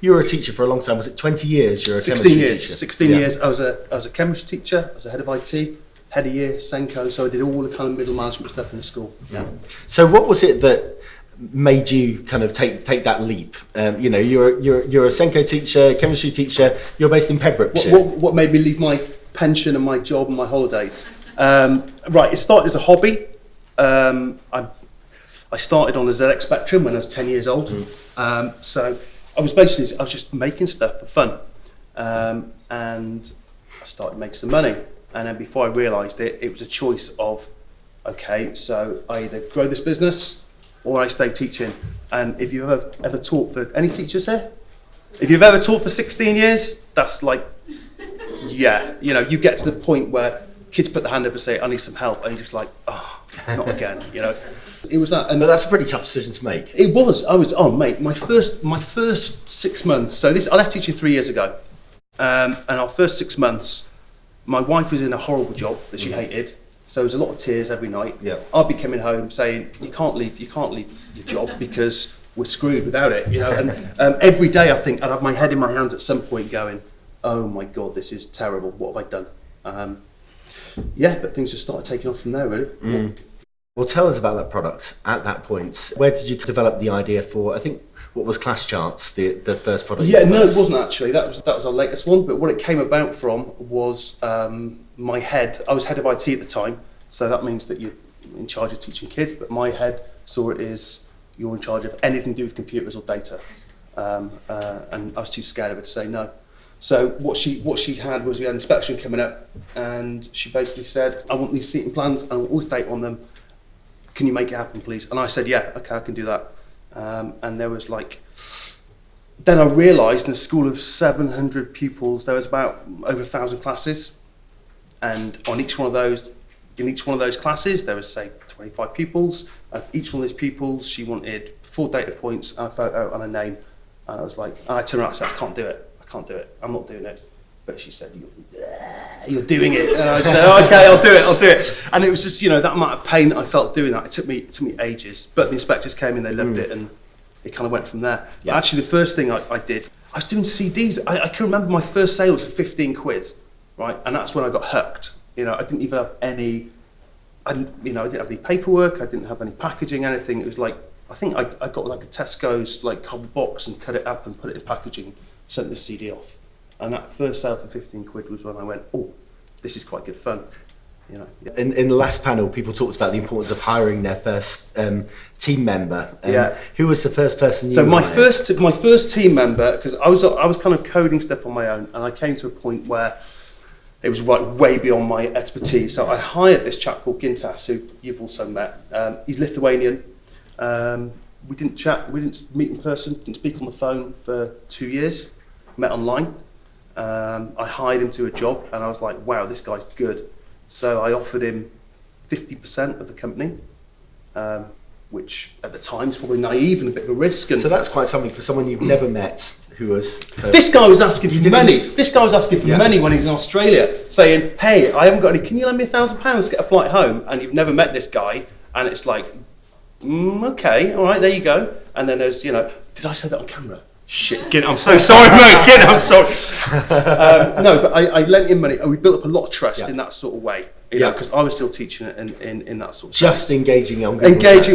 you were a teacher for a long time. Was it 20 years? You're a 16 chemistry years. teacher. 16 years. I was a chemistry teacher. I was a head of IT, head of year, Senko. So I did all the kind of middle management stuff in the school. Yeah. So what was it that made you kind of take that leap? You know, you're a Senko teacher, chemistry teacher. You're based in Pembrokeshire. What made me leave my pension and my job and my holidays? Right, it started as a hobby. I started on the ZX Spectrum when I was 10 years old. So I was just making stuff for fun. And I started making some money. And then before I realised it, it was a choice of, okay, so I either grow this business or I stay teaching. And if you've ever taught for, any teachers here? If you've ever taught for 16 years, that's like, yeah, you know, you get to the point where kids put their hand up and say, I need some help. And you're just like, oh, not again, you know. It was that. But that's a pretty tough decision to make. It was. Oh, mate, my first 6 months, so I left teaching 3 years ago. And our first 6 months, my wife was in a horrible job that she hated. So there was a lot of tears every night. Yeah. I'd be coming home saying, you can't leave your job because we're screwed without it, you know. And every day I think I'd have my head in my hands at some point going, oh my God, this is terrible. What have I done? Yeah, but things just started taking off from there, really. Well, tell us about that product at that point. Where did you develop the idea for, I think, what was ClassCharts, the first product? Yeah, no, it wasn't actually. That was our latest one. But what it came about from was my head. I was head of IT at the time, so that means that you're in charge of teaching kids. But my head saw it as you're in charge of anything to do with computers or data, and I was too scared of it to say no. So what she had was, we had an inspection coming up, and she basically said, I want these seating plans and I want all this data on them. Can you make it happen, please? And I said, yeah, okay, I can do that. And there was like, then I realised in a school of 700 pupils, there was about over 1,000 classes. And on each one of those, in each one of those classes, there was, say, 25 pupils. And for each one of those pupils, she wanted 4 data points and a photo and a name. And I was like, and I turned around and said, I can't do it. I'm not doing it. But she said, you're doing it. And I said, okay, I'll do it. And it was just, you know, that amount of pain that I felt doing that. It took me ages. But the inspectors came in, they loved it, and it kind of went from there. Yeah. But actually, the first thing I did, I was doing CDs. I can remember my first sale was 15 quid, right? And that's when I got hooked. You know, I didn't even have any, I didn't have any paperwork. I didn't have any packaging, anything. It was like, I think I got like a Tesco's like cardboard box and cut it up and put it in packaging, sent the CD off. And that first sale for 15 quid was when I went, oh, this is quite good fun. You know. In the last panel, people talked about the importance of hiring their first team member. Who was the first person you hired? So my first team member, because I was kind of coding stuff on my own, and I came to a point where it was like way beyond my expertise. So I hired this chap called Gintas, who you've also met. He's Lithuanian. We didn't chat, we didn't meet in person, didn't speak on the phone for 2 years. Met online. I hired him to a job, and I was like, wow, this guy's good. So I offered him 50% of the company, which at the time is probably naive and a bit of a risk. And so that's quite something for someone you've never met who was... This guy was asking for money. This guy was asking for money when he's in Australia, saying, hey, I haven't got any, can you lend me £1,000 to get a flight home? And you've never met this guy, and it's like, okay, all right, there you go. And then there's, you know, did I say that on camera? Shit, Gint, I'm so sorry, mate. Gint, I'm sorry. No, but I lent him money, and we built up a lot of trust in that sort of way. You know, because I was still teaching in that sort of just sense. Engaging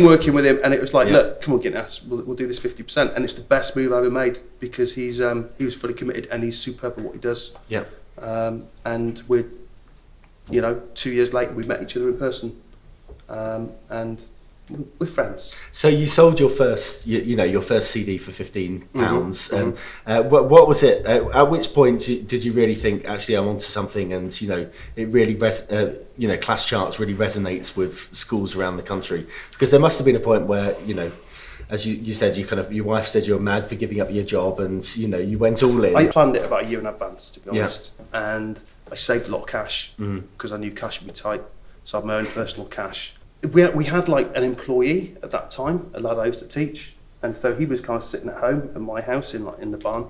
working with him, and it was like, look, come on, Gint, we'll do this 50%, and it's the best move I ever made, because he was fully committed, and he's superb at what he does. Yeah. And we're, you know, 2 years later, we met each other in person, and we're friends. So you sold your first, your first CD for £15. What was it? At which point did you really think, actually, I'm onto something? And it really, ClassCharts really resonates with schools around the country, because there must have been a point where, as you said, your wife said you were mad for giving up your job, and you went all in. I planned it about a year in advance, to be honest, and I saved a lot of cash because I knew cash would be tight, so I had my own personal cash. We had like an employee at that time, a lad I used to teach, and so he was kind of sitting at home at my house in the barn,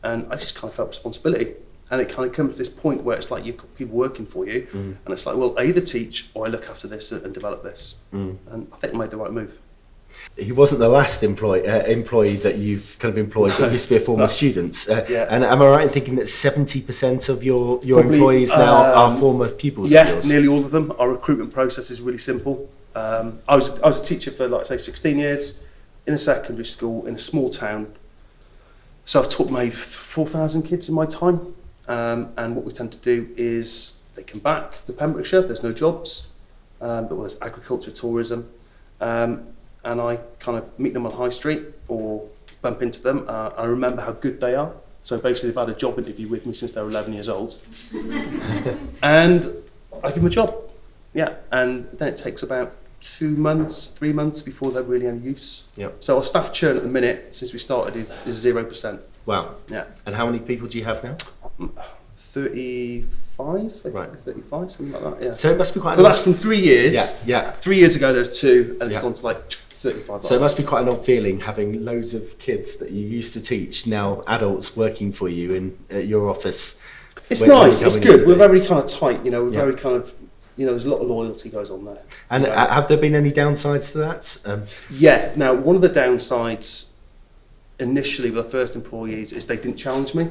and I just kind of felt responsibility. And it kind of comes to this point where it's like you've got people working for you, and it's like, well, I either teach or I look after this and develop this. And I think I made the right move. He wasn't the last employee that you've kind of employed that used to be a former students. And am I right in thinking that 70% of your Probably, employees now are former pupils of yours? Yeah, nearly all of them. Our recruitment process is really simple. I was a teacher for, like I say, 16 years in a secondary school in a small town. So I've taught maybe 4,000 kids in my time. And what we tend to do is they come back to Pembrokeshire, there's no jobs, but there's agriculture, tourism. And I kind of meet them on High Street or bump into them. I remember how good they are. So basically they've had a job interview with me since they were 11 years old. And I give them a job. Yeah, and then it takes about 2 months, 3 months before they're really any use. Yep. So our staff churn at the minute, since we started, is 0%. Wow. Yeah. And how many people do you have now? 35, I think, Right. 35, something like that, yeah. So it must be quite So that's from 3 years. Yeah. 3 years ago there was 2, and it's Yeah. gone to like 35. So it must be quite an odd feeling having loads of kids that you used to teach, now adults working for you in your office. It's when nice, you it's come in good. every We're day. very kind of tight, you know, we're Yeah. very kind of, you know, there's a lot of loyalty goes on there. And have there been any downsides to that? Yeah, now one of the downsides initially with the first employees is they didn't challenge me.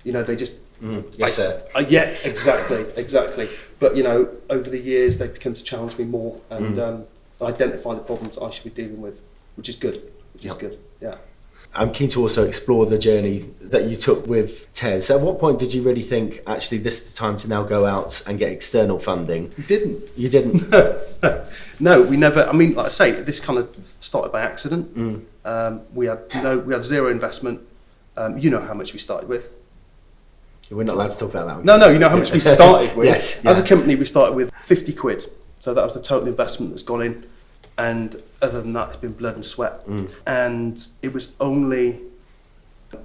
You know, they just... Yes, sir. Yeah, exactly. But, you know, over the years they've become to challenge me more and identify the problems I should be dealing with, which is good, yeah. I'm keen to also explore the journey that you took with TES. At what point did you really think, actually, this is the time to now go out and get external funding? You didn't? No, we never. I mean, like I say, this kind of started by accident. We had zero investment. You know how much we started with. We're not allowed to talk about that one. No, you know how much we started with. Yes. As a company, we started with 50 quid. So that was the total investment that's gone in. And other than that, it's been blood and sweat. And it was only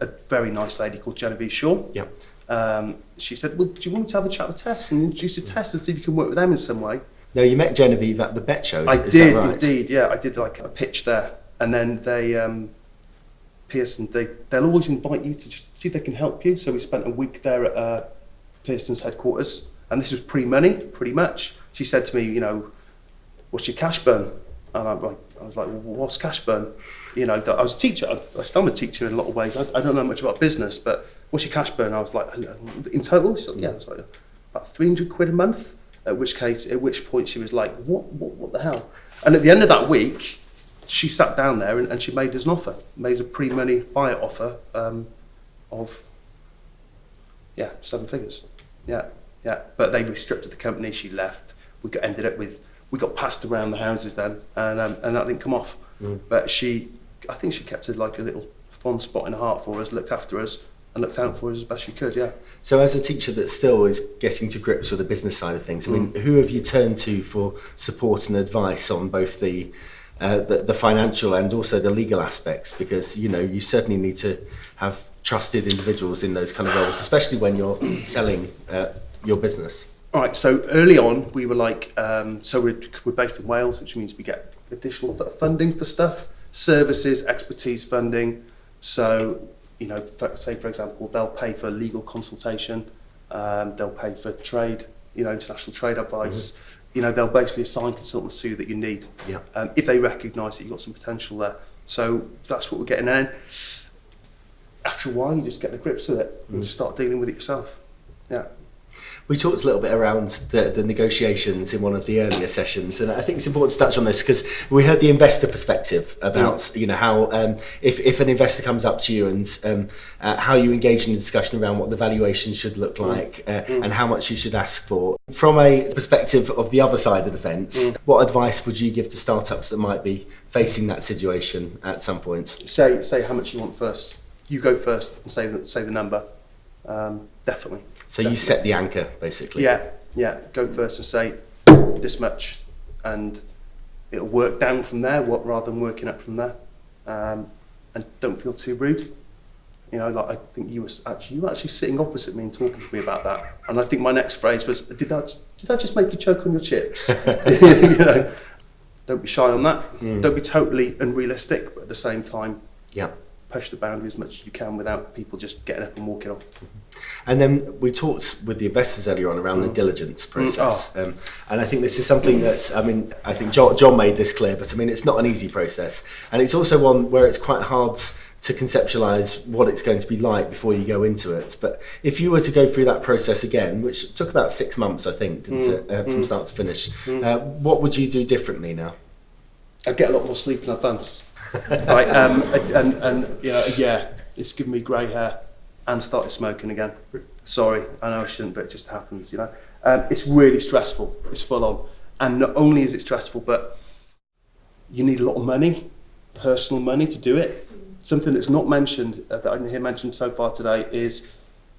a very nice lady called Genevieve Shaw. Yep. She said, well, do you want me to have a chat with TES and introduce you to TES and see if you can work with them in some way? No, you met Genevieve at the Bet shows. I is did, that right? indeed, yeah. I did like a pitch there. And then they, Pearson, they'll always invite you to just see if they can help you. So we spent a week there at Pearson's headquarters. And this was pre-money, pretty much. She said to me, you know, what's your cash burn? And I was like, well, what's cash burn? You know, I was a teacher. I'm a teacher in a lot of ways. I don't know much about business, but what's your cash burn? I was like, in total? She said, yeah, it's like about 300 quid a month. At which point she was like, what the hell? And at the end of that week, she sat down there and she made us an offer, made us a pre-money buyout offer of 7 figures. Yeah. But they restricted the company. She left. We got passed around the houses then, and that didn't come off. But I think she kept it like a little fond spot in her heart for us, looked after us, and looked out for us as best she could, yeah. So as a teacher that still is getting to grips with the business side of things, I mean, who have you turned to for support and advice on both the financial and also the legal aspects? Because, you know, you certainly need to have trusted individuals in those kind of roles, especially when you're selling your business. All right, so early on we were like, so we're based in Wales, which means we get additional funding for stuff, services, expertise funding. So, you know, say for example, they'll pay for legal consultation, they'll pay for trade, you know, international trade advice. You know, they'll basically assign consultants to you that you need, if they recognise that you've got some potential there. So that's what we're getting in. After a while, you just get the grips with it and just start dealing with it yourself. Yeah. We talked a little bit around the negotiations in one of the earlier sessions, and I think it's important to touch on this because we heard the investor perspective about you know how if an investor comes up to you and how you engage in a discussion around what the valuation should look like and how much you should ask for. From a perspective of the other side of the fence, what advice would you give to startups that might be facing that situation at some point? Say how much you want first. You go first and say the number. Definitely. So you set the anchor, basically. Yeah. Go first and say this much, and it'll work down from there, rather than working up from there. And don't feel too rude. You know, like I think you were actually sitting opposite me and talking to me about that. And I think my next phrase was, "Did I just make you choke on your chips?" You know, don't be shy on that. Don't be totally unrealistic, but at the same time, push the boundary as much as you can without people just getting up and walking off. And then we talked with the investors earlier on around the diligence process. And I think this is something that's, I mean, I think John made this clear, but I mean, it's not an easy process. And it's also one where it's quite hard to conceptualize what it's going to be like before you go into it. But if you were to go through that process again, which took about 6 months, I think, didn't it, from start to finish, what would you do differently now? I'd get a lot more sleep in advance. Right, and you know, yeah, it's given me grey hair and started smoking again. Sorry, I know I shouldn't, but it just happens, you know. It's really stressful, it's full on. And not only is it stressful, but you need a lot of money, personal money to do it. Something that's not mentioned, that I didn't hear mentioned so far today, is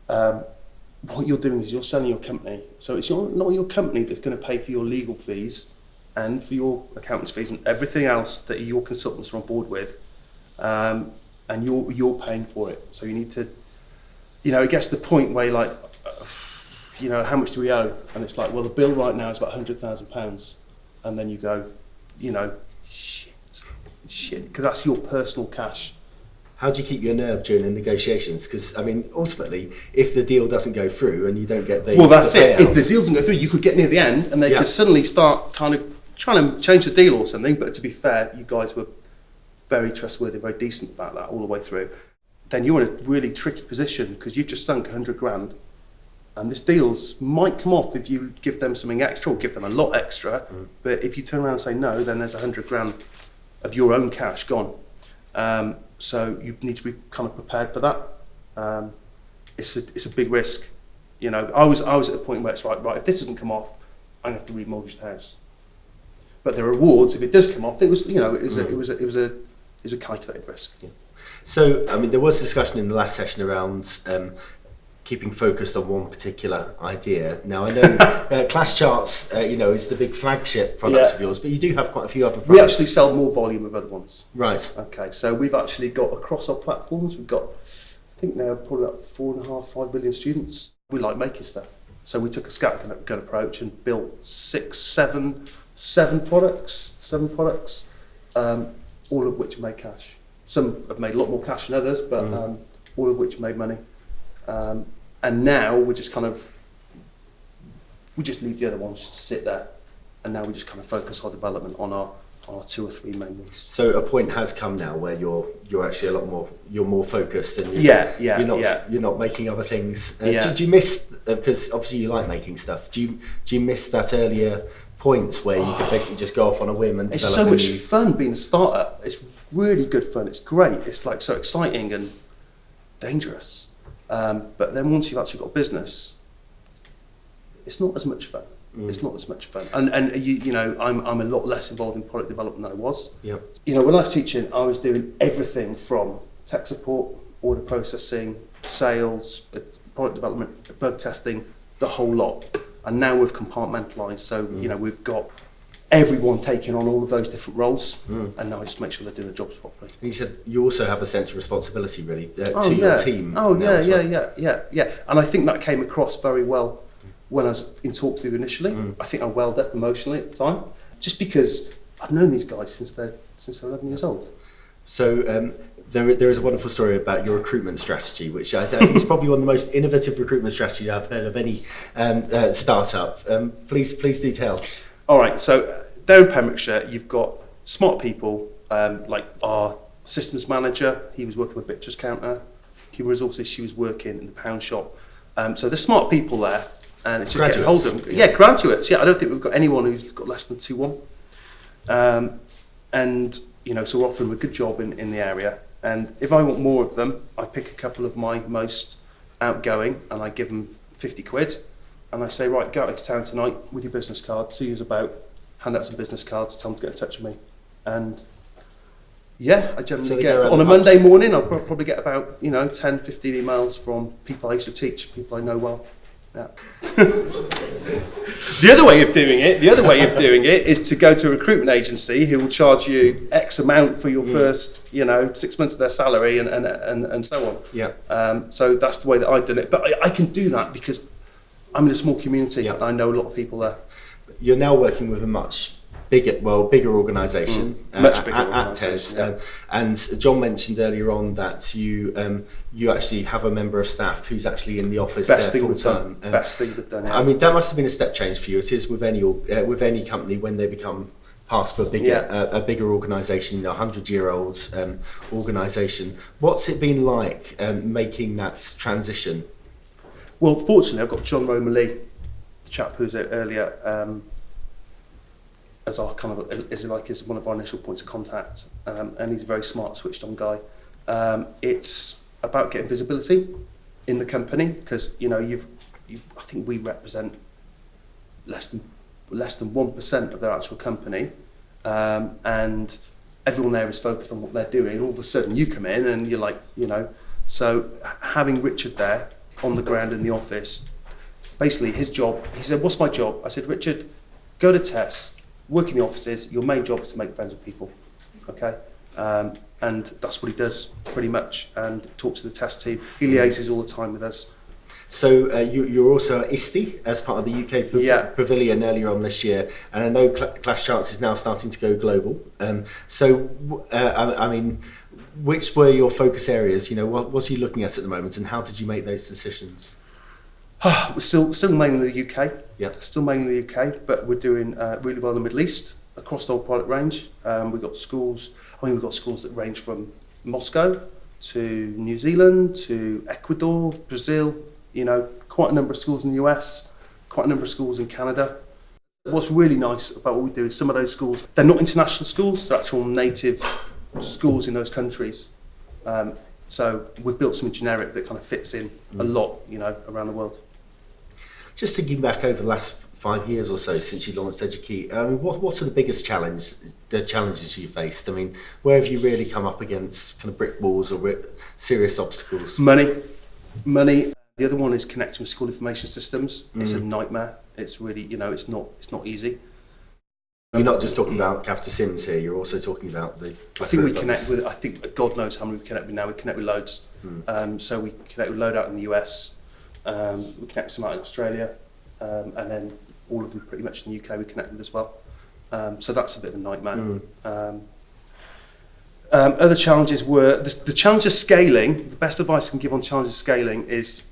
what you're doing is you're selling your company. So it's not your company that's going to pay for your legal fees and for your accountant's fees and everything else that your consultants are on board with, and you're paying for it. So you need to, you know, it gets to the point where you're like, you know, how much do we owe? And it's like, well, the bill right now is about £100,000, and then you go, you know, shit, because that's your personal cash. How do you keep your nerve during the negotiations? Because, I mean, ultimately, if the deal doesn't go through and you don't get the that's it. If the deal doesn't go through, you could get near the end and they could suddenly start kind of trying to change the deal or something. But to be fair, you guys were very trustworthy, very decent about that all the way through. Then you're in a really tricky position because you've just sunk 100 grand. And this deals might come off if you give them something extra or give them a lot extra. But if you turn around and say no, then there's 100 grand of your own cash gone. So you need to be kind of prepared for that. It's a big risk. You know, I was at a point where it's right, if this doesn't come off, I'm going to have to remortgage the house. But the rewards, if it does come off, it was a calculated risk. Yeah. So, I mean, there was discussion in the last session around keeping focused on one particular idea. Now, I know ClassCharts, you know, is the big flagship product of yours, but you do have quite a few other products. We actually sell more volume of other ones. Right. Okay, so we've actually got across our platforms, we've got, I think now probably about 4.5, 5 million students. We like making stuff. So we took a scattergun approach and built seven products, all of which made cash. Some have made a lot more cash than others, but all of which made money. And now we're just we just leave the other ones just to sit there, and now we just kind of focus our development on our 2 or 3 main ones. So a point has come now where you're actually you're more focused, and you're not making other things. Do you miss, because obviously you like making stuff, do you miss that earlier point where you could basically just go off on a whim and develop? It's so much fun being a startup. It's really good fun. It's great. It's like so exciting and dangerous. But then once you've actually got a business, it's not as much fun. It's not as much fun. And you know, I'm a lot less involved in product development than I was. Yep. You know, when I was teaching, I was doing everything from tech support, order processing, sales, product development, bug testing, the whole lot. And now we've compartmentalised. So, you know, we've got everyone taking on all of those different roles, and now I just make sure they're doing their jobs properly. And you said you also have a sense of responsibility, really, to your team. Yeah. And I think that came across very well when I was in talks with you initially. I think I welled up emotionally at the time, just because I've known these guys since they're 11 years old. So there is a wonderful story about your recruitment strategy, which I think is probably one of the most innovative recruitment strategies I've heard of any startup. Please detail. All right, so there in Pembrokeshire, you've got smart people, like our systems manager, he was working with Butcher's Counter. Human Resources, she was working in the pound shop. So there's smart people there, and it's just getting hold of them. Yeah, graduates. Yeah, I don't think we've got anyone who's got less than 2-1. And, you know, so we're offering them a good job in the area. And if I want more of them, I pick a couple of my most outgoing, and I give them 50 quid. And I say, right, go out into town tonight with your business card, see who's about, hand out some business cards, tell them to get in touch with me. And yeah, I generally get, on a Monday morning, I'll probably get about, you know, 10, 15 emails from people I used to teach, people I know well. Yeah. The other way of doing it is to go to a recruitment agency who will charge you X amount for your first, you know, 6 months of their salary and so on. Yeah. So that's the way that I've done it. But I can do that because I'm in a small community and I know a lot of people there. You're now working with a much bigger organisation, much bigger at TES. And John mentioned earlier on that you actually have a member of staff who's actually in the office there full time. Best thing we've done. Yeah. I mean, that must have been a step change for you. It is with any company when they become part of a bigger organisation, a 100-year-old organisation. What's it been like making that transition? Well, fortunately, I've got John Romalee, the chap who was out earlier, as our kind of is one of our initial points of contact, and he's a very smart, switched-on guy. It's about getting visibility in the company because I think we represent less than 1% of their actual company, and everyone there is focused on what they're doing. And all of a sudden, you come in and you're like, so having Richard there on the ground in the office, basically his job, he said, what's my job? I said, Richard, go to TES, work in the offices, your main job is to make friends with people, okay? And that's what he does pretty much, and talks to the TES team. He liaises all the time with us. So you're also at ISTE as part of the UK Pavilion earlier on this year, and I know ClassCharts is now starting to go global. I mean, which were your focus areas? What are you looking at the moment, and how did you make those decisions? We're still mainly the UK. Yeah. Still mainly the UK, but we're doing really well in the Middle East across the whole product range. We've got schools. We've got schools that range from Moscow to New Zealand to Ecuador, Brazil. Quite a number of schools in the US, quite a number of schools in Canada. What's really nice about what we do is some of those schools, they're not international schools, they're actual native schools in those countries. So we've built something generic that kind of fits in a lot, around the world. Just thinking back over the last 5 years or so since you launched Edukey, what are the biggest challenges you faced? I mean, where have you really come up against kind of brick walls or serious obstacles? Money. The other one is connecting with school information systems. It's a nightmare. It's really, it's not easy. You're not just talking about Capita Sims here, you're also talking about the... I think we connect with, God knows how many we connect with now. We connect with loads. So we connect with load out in the US, we connect with some out in Australia, and then all of them pretty much in the UK we connect with as well. So that's a bit of a nightmare. Other challenges were, the challenge of scaling, the best advice I can give on challenge of scaling is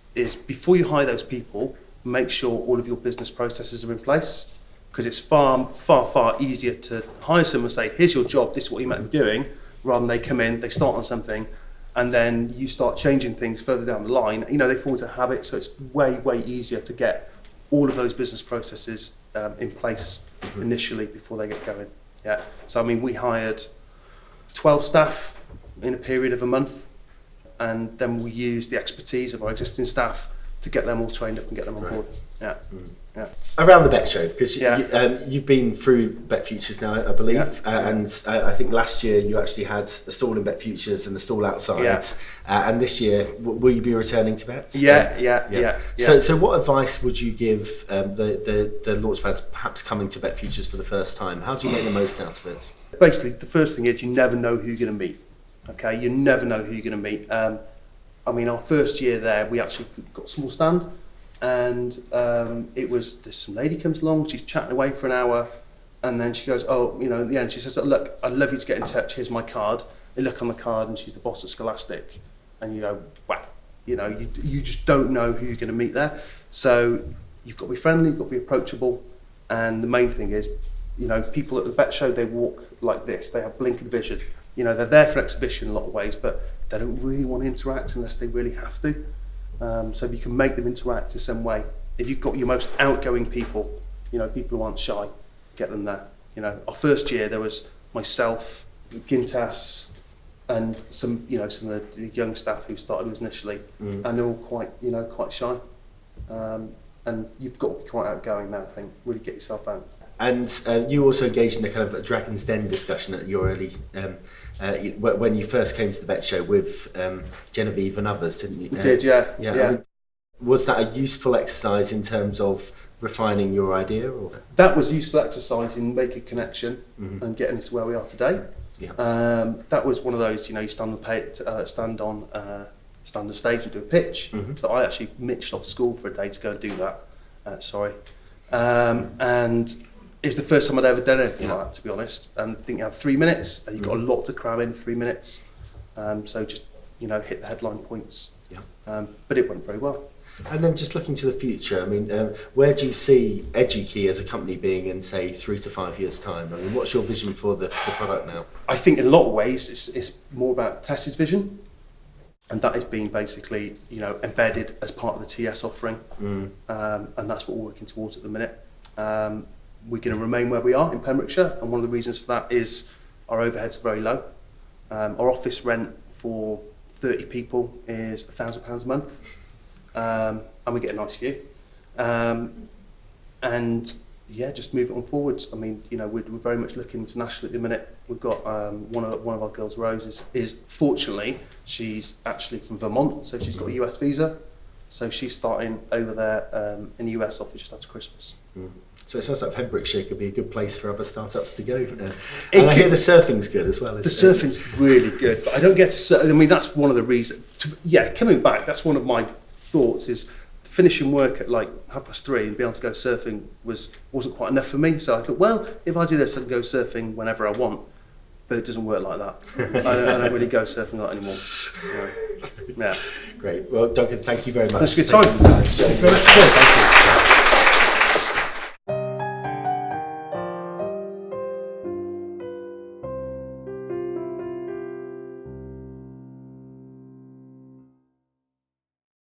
before you hire those people, make sure all of your business processes are in place, because it's far easier to hire someone and say, here's your job, this is what you might be doing, rather than they come in, they start on something, and then you start changing things further down the line. They fall into habit, so it's way easier to get all of those business processes in place initially before they get going. Yeah. So we hired 12 staff in a period of a month, and then we used the expertise of our existing staff to get them all trained up and get them on board. Yeah. Around the Bet Show, because you've been through Bet Futures now, I believe, and I think last year you actually had a stall in Bet Futures and a stall outside, and this year will you be returning to Bets? Yeah. So what advice would you give the launchpads perhaps coming to Bet Futures for the first time? How do you make the most out of it? Basically, the first thing is you never know who you're going to meet. Okay, you never know who you're going to meet. Our first year there, we actually got a small stand, and there's some lady comes along, she's chatting away for an hour, and then she goes, at the end she says, look, I'd love you to get in touch, here's my card. They look on the card and she's the boss at Scholastic, and you go, wow, you just don't know who you're going to meet there. So you've got to be friendly, you've got to be approachable, and the main thing is, people at the Bet Show, they walk like this, they have blinkered vision. They're there for exhibition in a lot of ways, but they don't really want to interact unless they really have to. So if you can make them interact in some way, if you've got your most outgoing people, people who aren't shy, get them there. Our first year there was myself, Gintas, and some of the young staff who started with us initially, and they're all quite shy. And you've got to be quite outgoing now, I think. Really get yourself out. And you also engaged in a kind of a Dragon's Den discussion at your early, when you first came to the Bet Show with Genevieve and others, didn't you? We did, yeah. I mean, was that a useful exercise in terms of refining your idea? Or? That was a useful exercise in making a connection and getting us to where we are today. Yeah. That was one of those, you stand on the stage and do a pitch. So I actually mitched off school for a day to go and do that. And it was the first time I'd ever done anything like that, to be honest. And I think you have 3 minutes, and you've got a lot to cram in 3 minutes. So just, hit the headline points. Yeah. But it went very well. And then just looking to the future, I mean, where do you see Edukey as a company being in, say, 3 to 5 years' time? I mean, what's your vision for the product now? I think in a lot of ways it's more about TES's vision, and that is being basically, embedded as part of the TES offering, and that's what we're working towards at the minute. We're going to remain where we are in Pembrokeshire, and one of the reasons for that is our overheads are very low. Our office rent for 30 people is £1,000 a month, and we get a nice view. And yeah, just move it on forwards. I mean, we're very much looking internationally at the minute. We've got one of our girls, Rose, is fortunately, she's actually from Vermont, so she's got a US visa. So she's starting over there in the US office just after Christmas. So it sounds like Pembrokeshire could be a good place for other startups to go. And I hear the surfing's good as well. Surfing's really good, but I don't get to surf. I mean, that's one of the reasons. Coming back, that's one of my thoughts is finishing work at like 3:30 and being able to go surfing wasn't quite enough for me. So I thought, well, if I do this, I can go surfing whenever I want. But it doesn't work like that. I don't really go surfing like that anymore. Yeah. Great. Well, Duncan, thank you very much. Thanks for your time. Thank you.